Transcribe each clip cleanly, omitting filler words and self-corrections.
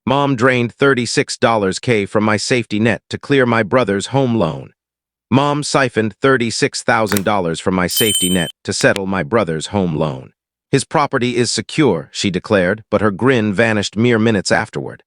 Mom drained $36K from my safety net to clear my brother's home loan. Mom siphoned $36,000 from my safety net to settle my brother's home loan. His property is secure, she declared, but her grin vanished mere minutes afterward.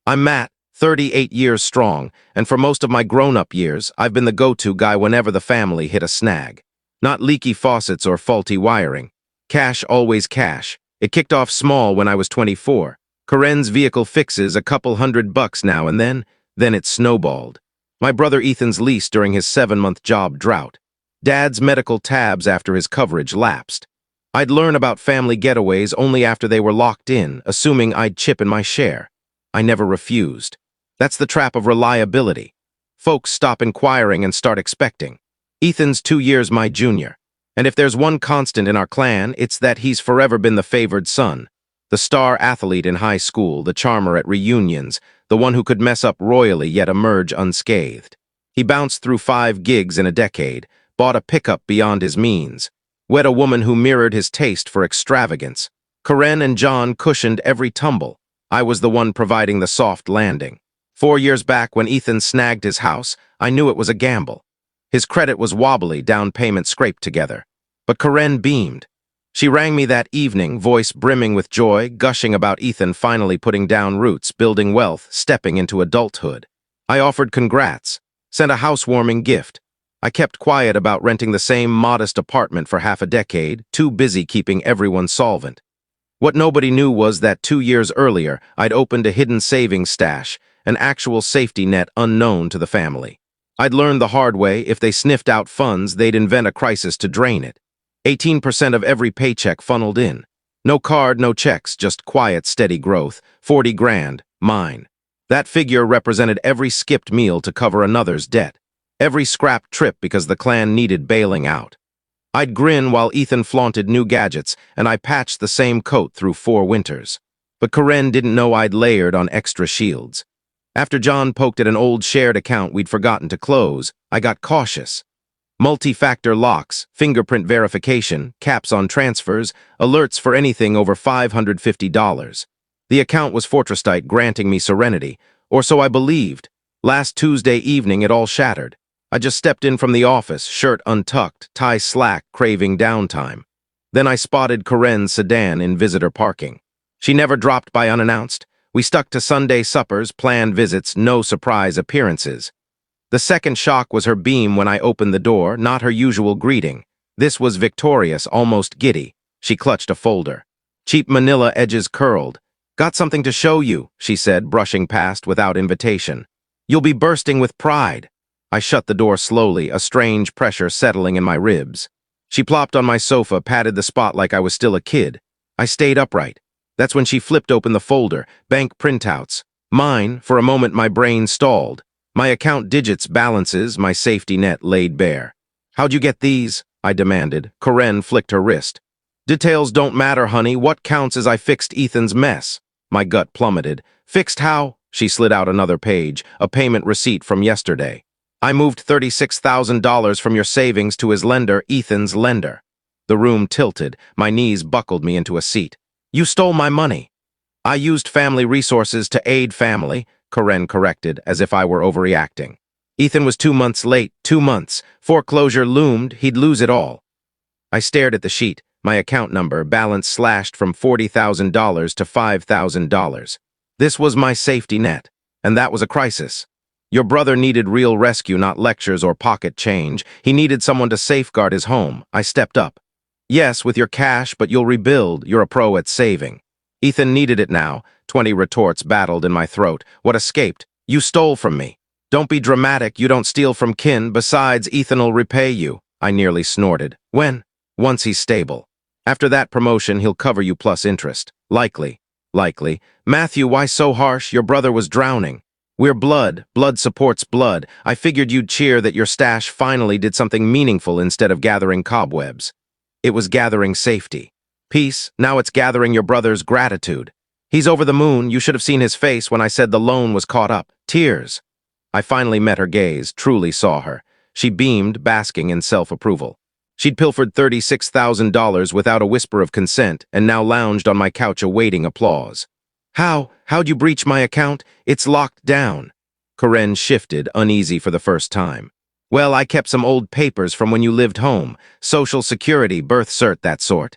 I'm Matt, 38 years strong, and for most of my grown-up years, I've been the go-to guy whenever the family hit a snag. Not leaky faucets or faulty wiring. Cash, always cash. It kicked off small when I was 24. Corinne's vehicle fixes a couple $100 now and then it snowballed. My brother Ethan's lease during his 7-month job drought. Dad's medical tabs after his coverage lapsed. I'd learn about family getaways only after they were locked in, assuming I'd chip in my share. I never refused. That's the trap of reliability. Folks stop inquiring and start expecting. Ethan's 2 years my junior, and if there's one constant in our clan, it's that he's forever been the favored son. The star athlete in high school, the charmer at reunions, the one who could mess up royally yet emerge unscathed. He bounced through 5 gigs in a decade, bought a pickup beyond his means, wed a woman who mirrored his taste for extravagance. Corinne and John cushioned every tumble. I was the one providing the soft landing. 4 years back when Ethan snagged his house, I knew it was a gamble. His credit was wobbly, down payment scraped together. But Corinne beamed. She rang me that evening, voice brimming with joy, gushing about Ethan finally putting down roots, building wealth, stepping into adulthood. I offered congrats, sent a housewarming gift. I kept quiet about renting the same modest apartment for half a decade, too busy keeping everyone solvent. What nobody knew was that 2 years earlier, I'd opened a hidden savings stash, an actual safety net unknown to the family. I'd learned the hard way, if they sniffed out funds, they'd invent a crisis to drain it. 18% of every paycheck funneled in. No card, no checks, just quiet, steady growth. 40 grand, mine. That figure represented every skipped meal to cover another's debt. Every scrapped trip because the clan needed bailing out. I'd grin while Ethan flaunted new gadgets, and I patched the same coat through 4 winters. But Corinne didn't know I'd layered on extra shields. After John poked at an old shared account we'd forgotten to close, I got cautious. Multi-factor locks, fingerprint verification, caps on transfers, alerts for anything over $550. The account was fortress-tight, granting me serenity, or so I believed. Last Tuesday evening it all shattered. I just stepped in from the office, shirt untucked, tie slack, craving downtime. Then I spotted Corinne's sedan in visitor parking. She never dropped by unannounced. We stuck to Sunday suppers, planned visits, no surprise appearances. The second shock was her beam when I opened the door, not her usual greeting. This was victorious, almost giddy. She clutched a folder. Cheap manila edges curled. "Got something to show you," she said, brushing past without invitation. "You'll be bursting with pride." I shut the door slowly, a strange pressure settling in my ribs. She plopped on my sofa, patted the spot like I was still a kid. I stayed upright. That's when she flipped open the folder, bank printouts. Mine, for a moment my brain stalled. My account digits, balances, my safety net laid bare. "How'd you get these?" I demanded. Corinne flicked her wrist. "Details don't matter, honey. What counts is I fixed Ethan's mess." My gut plummeted. "Fixed how?" She slid out another page, a payment receipt from yesterday. "I moved $36,000 from your savings to his lender, Ethan's lender." The room tilted. My knees buckled me into a seat. "You stole my money." "I used family resources to aid family," Corinne corrected, as if I were overreacting. "Ethan was 2 months late, 2 months. Foreclosure loomed, he'd lose it all." I stared at the sheet, my account number, balance slashed from $40,000 to $5,000. This was my safety net, and that was a crisis. Your brother needed real rescue, not lectures or pocket change. He needed someone to safeguard his home. I stepped up. "Yes, with your cash, but you'll rebuild. You're a pro at saving." Ethan needed it now. 20 retorts battled in my throat. What escaped? "You stole from me." "Don't be dramatic. You don't steal from kin. Besides, Ethan'll repay you." I nearly snorted. "When?" "Once he's stable. After that promotion, he'll cover you plus interest." "Likely." "Likely." "Matthew, why so harsh? Your brother was drowning." "We're blood. Blood supports blood. I figured you'd cheer that your stash finally did something meaningful instead of gathering cobwebs." "It was gathering safety." "Peace. Now it's gathering your brother's gratitude." "He's over the moon. You should have seen his face when I said the loan was caught up. Tears." I finally met her gaze, truly saw her. She beamed, basking in self-approval. She'd pilfered $36,000 without a whisper of consent and now lounged on my couch awaiting applause. How'd you breach my account? It's locked down. Karen shifted, uneasy for the first time. Well, I kept some old papers from when you lived home. Social Security, birth cert, that sort.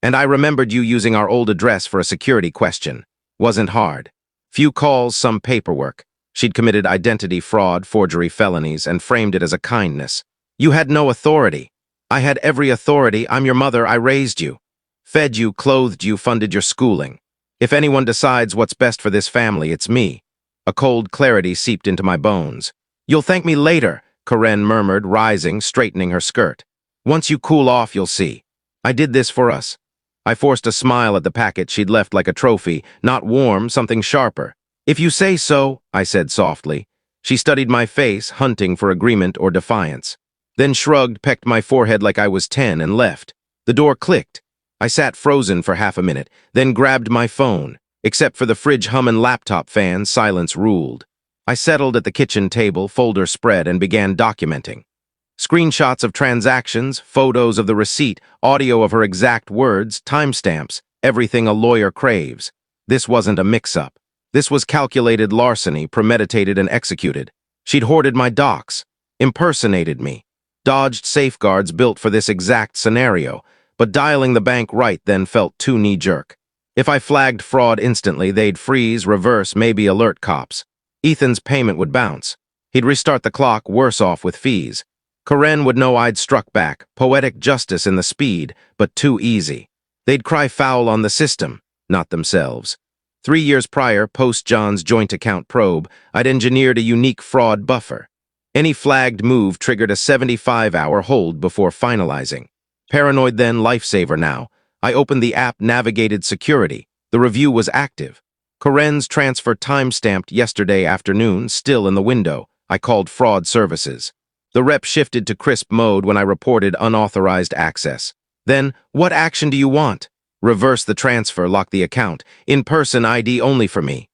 And I remembered you using our old address for a security question. Wasn't hard. Few calls, some paperwork. She'd committed identity fraud, forgery felonies, and framed it as a kindness. You had no authority. I had every authority. I'm your mother. I raised you. Fed you, clothed you, funded your schooling. If anyone decides what's best for this family, it's me. A cold clarity seeped into my bones. You'll thank me later, Karen murmured, rising, straightening her skirt. Once you cool off, you'll see. I did this for us. I forced a smile at the packet she'd left like a trophy, not warm, something sharper. If you say so, I said softly. She studied my face, hunting for agreement or defiance. Then shrugged, pecked my forehead like I was 10, and left. The door clicked. I sat frozen for half a minute, then grabbed my phone. Except for the fridge hum and laptop fan, silence ruled. I settled at the kitchen table, folder spread, and began documenting. Screenshots of transactions, photos of the receipt, audio of her exact words, timestamps, everything a lawyer craves. This wasn't a mix-up. This was calculated larceny, premeditated and executed. She'd hoarded my docs, impersonated me, dodged safeguards built for this exact scenario, but dialing the bank right then felt too knee-jerk. If I flagged fraud instantly, they'd freeze, reverse, maybe alert cops. Ethan's payment would bounce. He'd restart the clock, worse off with fees. Karen would know I'd struck back, poetic justice in the speed, but too easy. They'd cry foul on the system, not themselves. 3 years prior, post-John's joint account probe, I'd engineered a unique fraud buffer. Any flagged move triggered a 75-hour hold before finalizing. Paranoid then, lifesaver now. I opened the app, navigated security. The review was active. Karen's transfer time-stamped yesterday afternoon, still in the window. I called fraud services. The rep shifted to crisp mode when I reported unauthorized access. Then, what action do you want? Reverse the transfer, lock the account. In-person ID only for me.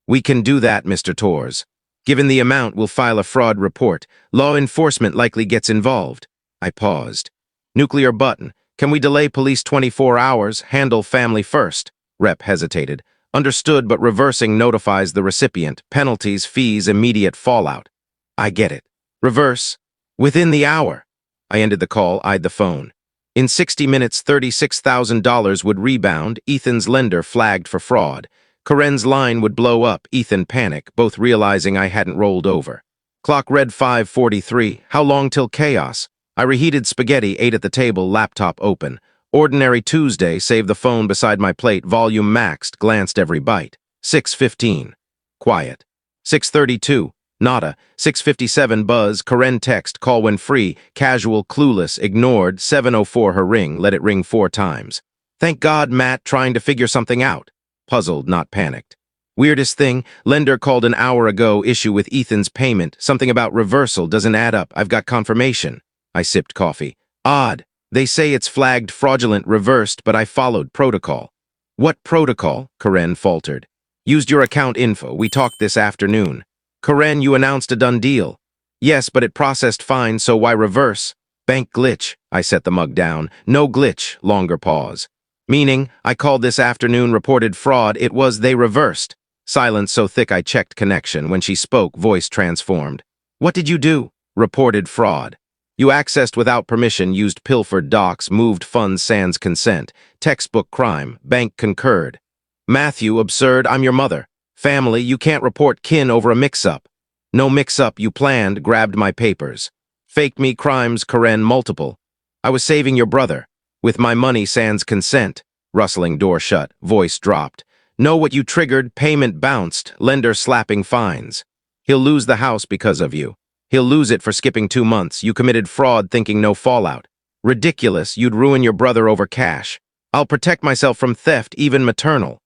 We can do that, Mr. Torres. Given the amount, we'll file a fraud report. Law enforcement likely gets involved. I paused. Nuclear button. Can we delay police 24 hours? Handle family first. Rep hesitated. Understood, but reversing notifies the recipient. Penalties, fees, immediate fallout. I get it. Reverse. Within the hour. I ended the call, eyed the phone. In 60 minutes, $36,000 would rebound. Ethan's lender flagged for fraud. Karen's line would blow up. Ethan panic, both realizing I hadn't rolled over. Clock read 5:43. How long till chaos? I reheated spaghetti, ate at the table, laptop open. Ordinary Tuesday, saved the phone beside my plate, volume maxed, glanced every bite. 6:15. Quiet. 6:32. Nada. 6:57 buzz, Karen text, call when free, casual, clueless, ignored, 7:04 her ring, let it ring 4 times. Thank God, Matt, trying to figure something out. Puzzled, not panicked. Weirdest thing, lender called an hour ago, issue with Ethan's payment, something about reversal, doesn't add up, I've got confirmation. I sipped coffee. Odd. They say it's flagged fraudulent, reversed, but I followed protocol. What protocol? Karen faltered. Used your account info, we talked this afternoon. Karen, you announced a done deal. Yes, but it processed fine, so why reverse? Bank glitch. I set the mug down. No glitch. Longer pause. Meaning, I called this afternoon, reported fraud. It was they reversed. Silence so thick I checked connection. When she spoke, voice transformed. What did you do? Reported fraud. You accessed without permission, used pilfered docs, moved funds sans consent. Textbook crime. Bank concurred. Matthew, absurd. I'm your mother. Family, you can't report kin over a mix-up. No mix-up, you planned, grabbed my papers. Faked me crimes, Karen, multiple. I was saving your brother. With my money sans consent. Rustling door shut, voice dropped. Know what you triggered, payment bounced, lender slapping fines. He'll lose the house because of you. He'll lose it for skipping 2 months. You committed fraud thinking no fallout. Ridiculous, you'd ruin your brother over cash. I'll protect myself from theft, even maternal.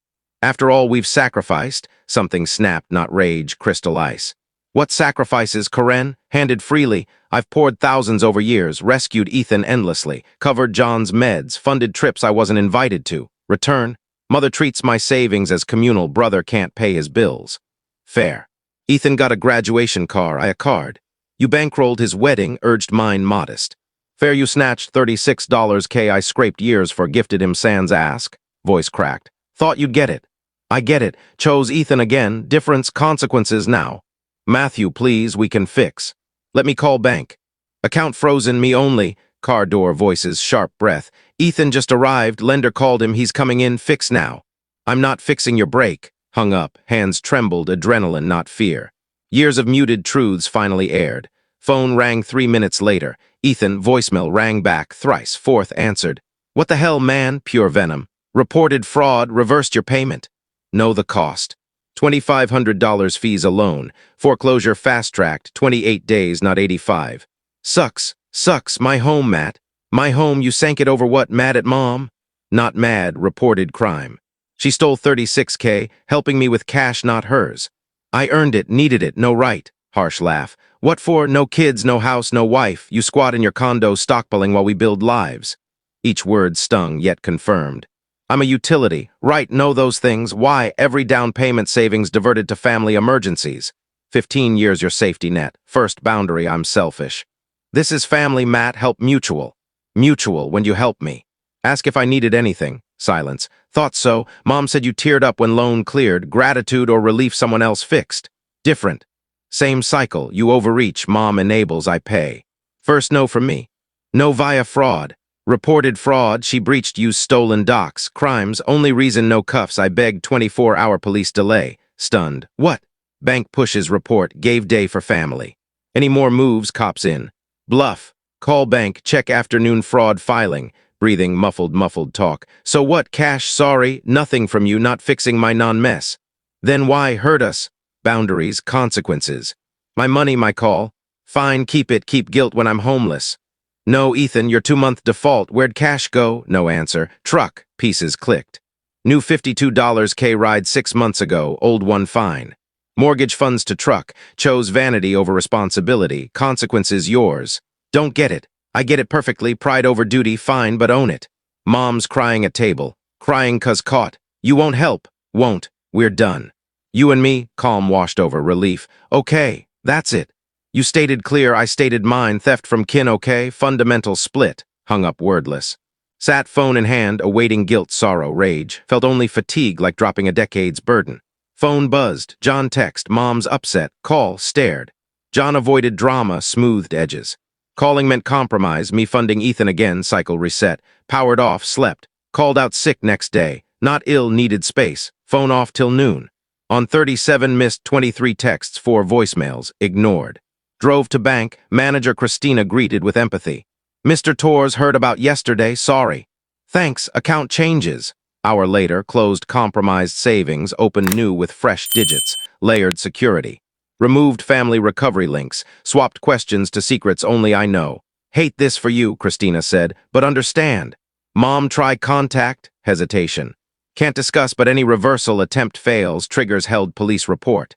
After all we've sacrificed, something snapped, not rage, crystal ice. What sacrifices, Karen? Handed freely. I've poured thousands over years, rescued Ethan endlessly, covered John's meds, funded trips I wasn't invited to. Return? Mother treats my savings as communal, brother can't pay his bills. Fair. Ethan got a graduation car, I a card. You bankrolled his wedding, urged mine modest. Fair you snatched $36K I scraped years for, gifted him sans ask. Voice cracked. Thought you'd get it. I get it. Chose Ethan again. Difference, consequences now. Matthew, please, we can fix. Let me call bank. Account frozen, me only. Car door voices, sharp breath. Ethan just arrived. Lender called him. He's coming in. Fix now. I'm not fixing your brake. Hung up. Hands trembled. Adrenaline, not fear. Years of muted truths finally aired. Phone rang 3 minutes later. Ethan, voicemail, rang back. Thrice. Fourth, answered. What the hell, man? Pure venom. Reported fraud. Reversed your payment. Know the cost. $2,500 fees alone. Foreclosure fast-tracked. 28 days, not 85. Sucks. Sucks. My home, Matt. My home, you sank it over what? Mad at mom? Not mad. Reported crime. She stole $36K, helping me with cash not hers. I earned it, needed it, no right. Harsh laugh. What for? No kids, no house, no wife. You squat in your condo stockpiling while we build lives. Each word stung, yet confirmed. I'm a utility. Right, know those things. Why? Every down payment savings diverted to family emergencies. 15 years your safety net. First boundary, I'm selfish. This is family, Matt. Help mutual. Mutual, when you help me. Ask if I needed anything. Silence. Thought so. Mom said you teared up when loan cleared. Gratitude or relief someone else fixed. Different. Same cycle. You overreach. Mom enables. I pay. First no from me. No via fraud. Reported fraud. She breached. Used stolen docs. Crimes. Only reason no cuffs. I begged 24-hour police delay. Stunned. What? Bank pushes report. Gave day for family. Any more moves? Cops in. Bluff. Call bank. Check afternoon fraud filing. Breathing, muffled talk. So what? Cash, sorry, nothing from you, not fixing my non-mess. Then why hurt us? Boundaries, consequences. My money, my call. Fine, keep it, keep guilt when I'm homeless. No, Ethan, your 2-month default. Where'd cash go? No answer. Truck, pieces clicked. New $52 K ride 6 months ago, old one fine. Mortgage funds to truck. Chose vanity over responsibility. Consequences yours. Don't get it. I get it perfectly, pride over duty, fine, but own it. Mom's crying at table, crying 'cause caught. You won't help, won't, we're done. You and me, calm washed over, relief. Okay, that's it. You stated clear, I stated mine, theft from kin, okay, fundamental split. Hung up wordless. Sat phone in hand, awaiting guilt, sorrow, rage. Felt only fatigue like dropping a decade's burden. Phone buzzed, John text, mom's upset, call, stared. John avoided drama, smoothed edges. Calling meant compromise, me funding Ethan again, cycle reset. Powered off, slept. Called out sick next day. Not ill, needed space. Phone off till noon. On 37 missed 23 texts, 4 voicemails, ignored. Drove to bank, manager Christina greeted with empathy. Mr. Torres heard about yesterday, sorry. Thanks, account changes. Hour later, closed compromised savings, opened new with fresh digits, layered security. Removed family recovery links, swapped questions to secrets only I know. Hate this for you, Christina said, but understand. Mom try contact, hesitation. Can't discuss but any reversal attempt fails, triggers held police report.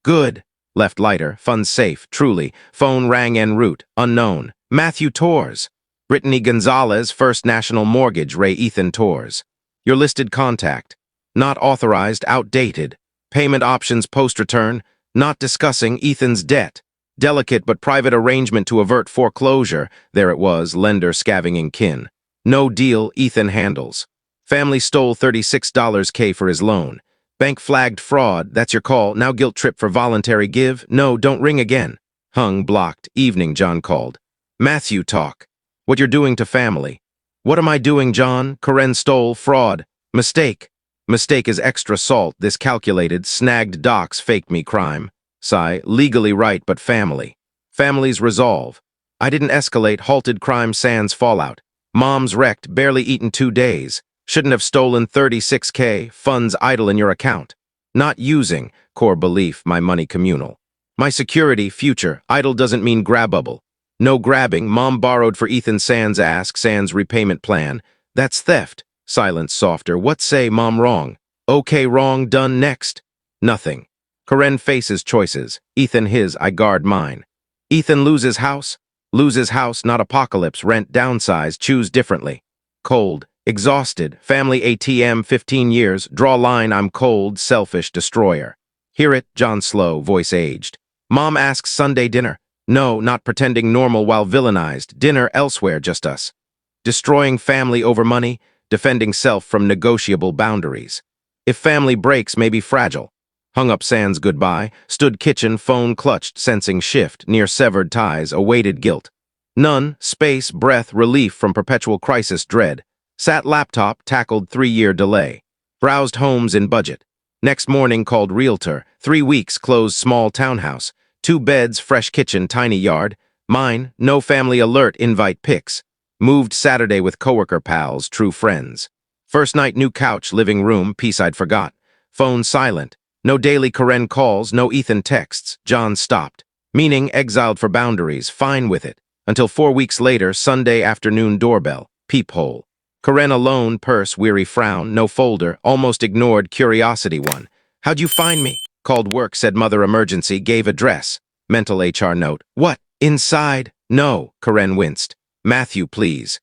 Good. Left lighter, funds safe, truly. Phone rang en route, unknown. Matthew Torres. Brittany Gonzalez, First National Mortgage, Ray Ethan Torres. Your listed contact. Not authorized, outdated. Payment options post-return. Not discussing Ethan's debt. Delicate but private arrangement to avert foreclosure. There it was, lender scavenging kin. No deal, Ethan handles. Family stole $36 K for his loan. Bank flagged fraud, that's your call. Now guilt trip for voluntary give. No, don't ring again. Hung, blocked. Evening, John called. Matthew talk. What you're doing to family. What am I doing, John? Karen stole, fraud. Mistake. Mistake is extra salt, this calculated, snagged docs faked me crime. Sigh, legally right, but family. Families resolve. I didn't escalate, halted crime sans fallout. Mom's wrecked, barely eaten 2 days. Shouldn't have stolen $36K, funds idle in your account. Not using, core belief, my money communal. My security, future, idle doesn't mean grabable. No grabbing, mom borrowed for Ethan Sans ask, Sans repayment plan. That's theft. Silence softer. What say, mom wrong? Okay, wrong, done next. Nothing. Karen faces choices. Ethan his, I guard mine. Ethan loses house? Loses house, not apocalypse, rent downsize, choose differently. Cold, exhausted, family ATM 15 years, draw line, I'm cold, selfish, destroyer. Hear it, John slow, voice aged. Mom asks Sunday dinner. No, not pretending normal while villainized. Dinner elsewhere, just us. Destroying family over money, defending self from negotiable boundaries. If family breaks may be fragile. Hung up sans goodbye, stood kitchen, phone clutched, sensing shift, near severed ties, awaited guilt. None, space, breath, relief from perpetual crisis dread. Sat laptop, tackled 3-year delay. Browsed homes in budget. Next morning called realtor, 3 weeks closed small townhouse. 2 beds, fresh kitchen, tiny yard. Mine, no family alert, invite pics. Moved Saturday with coworker pals, true friends. First night new couch, living room, piece I'd forgot. Phone silent. No daily Karen calls, no Ethan texts. John stopped. Meaning exiled for boundaries, fine with it. Until 4 weeks later, Sunday afternoon doorbell, peephole. Karen alone, purse, weary frown, no folder, almost ignored curiosity one. How'd you find me? Called work, said mother emergency, gave address. Mental HR note. What? Inside? No, Karen winced. Matthew, please.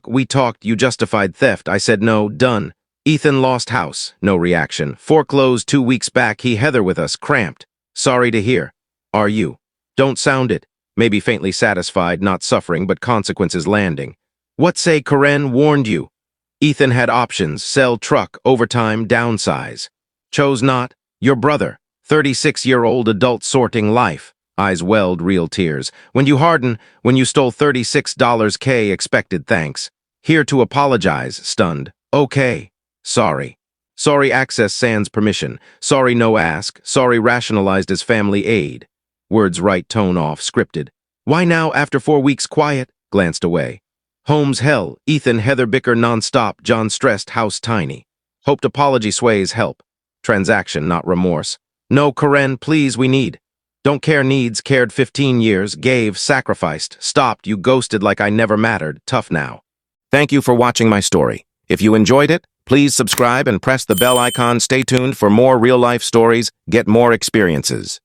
We talked, you justified theft. I said no, done. Ethan lost house, no reaction. Foreclosed 2 weeks back, he Heather with us, cramped. Sorry to hear. Are you? Don't sound it. Maybe faintly satisfied, not suffering, but consequences landing. What say Karen warned you? Ethan had options, sell truck, overtime, downsize. Chose not. Your brother, 36-year-old adult sorting life. Eyes welled, real tears. When you harden, when you stole $36K, expected thanks. Here to apologize, stunned. Okay. Sorry. Sorry access sans permission. Sorry no ask. Sorry rationalized as family aid. Words right, tone off, scripted. Why now after 4 weeks quiet? Glanced away. Home's hell. Ethan Heather bicker nonstop. John stressed, house tiny. Hoped apology sways help. Transaction, not remorse. No, Karen, please, we need. Don't care needs, cared 15 years, gave, sacrificed, stopped, you ghosted like I never mattered, tough now. Thank you for watching my story. If you enjoyed it, please subscribe and press the bell icon. Stay tuned for more real-life stories, get more experiences.